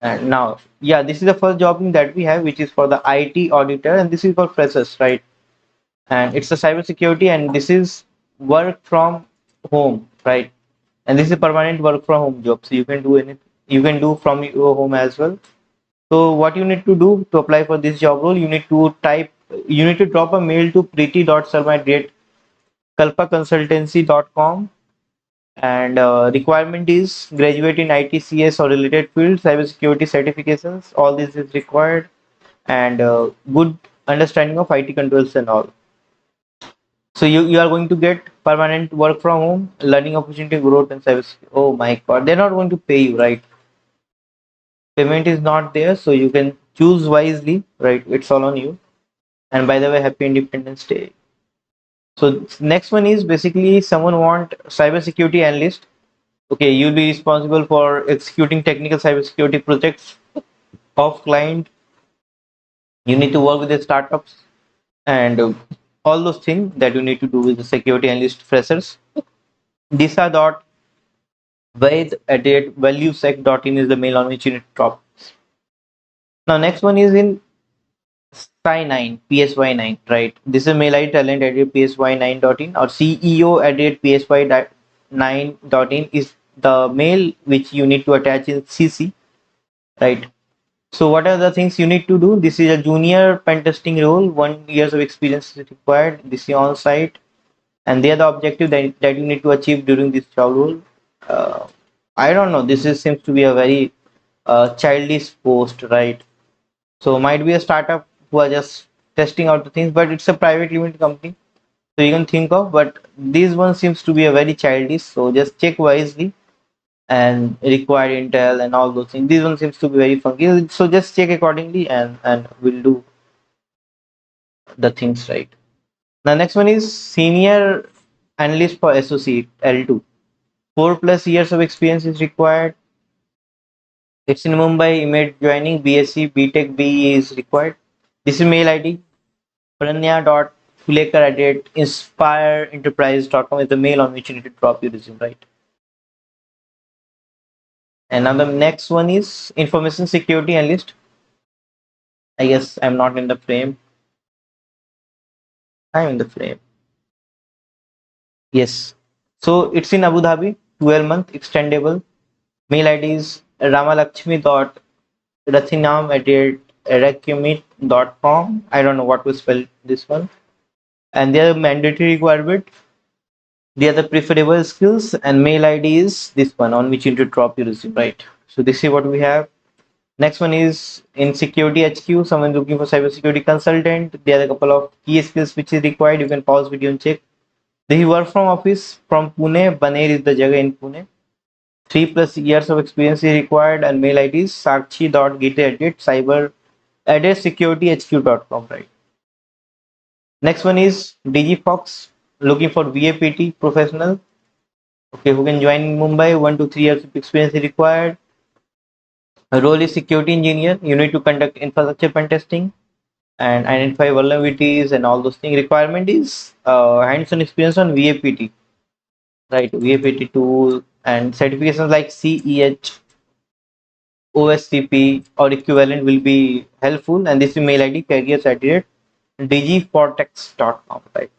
And now, yeah, this is the first job that we have, which is for the IT auditor, and this is for freshers, right? And it's a cybersecurity, and this is work from home, right? And this is a permanent work from home job, so you can do anything, you can do from your home as well. So what you need to do to apply for this job role, you need to drop a mail to preeti.sarma@kalpaconsultancy.com, and requirement is graduate in ITCS or related field, cybersecurity certifications, all this is required, and good understanding of IT controls and all. So you are going to get permanent work from home, learning opportunity, growth, and service. Oh my God, they're not going to pay you, right? Payment is not there, so you can choose wisely, right? It's all on you. And by the way, happy Independence Day. So next one is basically someone want cybersecurity analyst. Okay, you'll be responsible for executing technical cybersecurity projects of client. You need to work with the startups and all those things that you need to do with the security analyst freshers. Disa dot VIEH@valuesec.in is the mail on which you need to drop. Now next one is in Psy9, PSY9, right? This is mail ID talent@psy9.in or CEO@psy9.in is the mail which you need to attach in CC, right? So what are the things you need to do? This is a junior pen testing role, 1 year of experience is required. This is on site, and they are the objective that you need to achieve during this job role. Uh, I don't know. This is seems to be a very childish post, right? So might be a startup who are just testing out the things, but it's a private limited company, so you can think of. But this one seems to be a very childish. So just check wisely and required intel and all those things. This one seems to be very funky. So just check accordingly, and we'll do the things right. The next one is senior analyst for associate L2. 4+ years of experience is required. It's in Mumbai. Immediate joining. BSc, BTech, BE is required. This is mail ID. Pranya.fulekar@inspireenterprise.com is the mail on which you need to drop your resume, right? And now the next one is information security analyst. I guess I'm not in the frame. I'm in the frame. Yes. So it's in Abu Dhabi, 12-month extendable. Mail ID is ramalakshmi.rathinam@recumit.com. I don't know what to spell this one. And they are mandatory requirement. They are the preferable skills, and mail ID is this one on which you need to drop your resume, right? So this is what we have. Next one is in security HQ, someone looking for cybersecurity consultant. There are a couple of key skills which is required. You can pause video and check. They work from office from Pune. Baner is the jagah in Pune. 3+ years of experience is required, and mail ID is sakshi.gita@cyber@securityhq.com, right? Next one is DG Fox looking for VAPT professional. Okay, who can join in Mumbai? 1 to 3 years of experience is required. A role is security engineer. You need to conduct infrastructure pen testing and identify vulnerabilities and all those things. Requirement is hands-on experience on VAPT, right? VAPT tool and certifications like CEH, OSCP or equivalent will be helpful. And this email ID careers@dgfortex.com, right?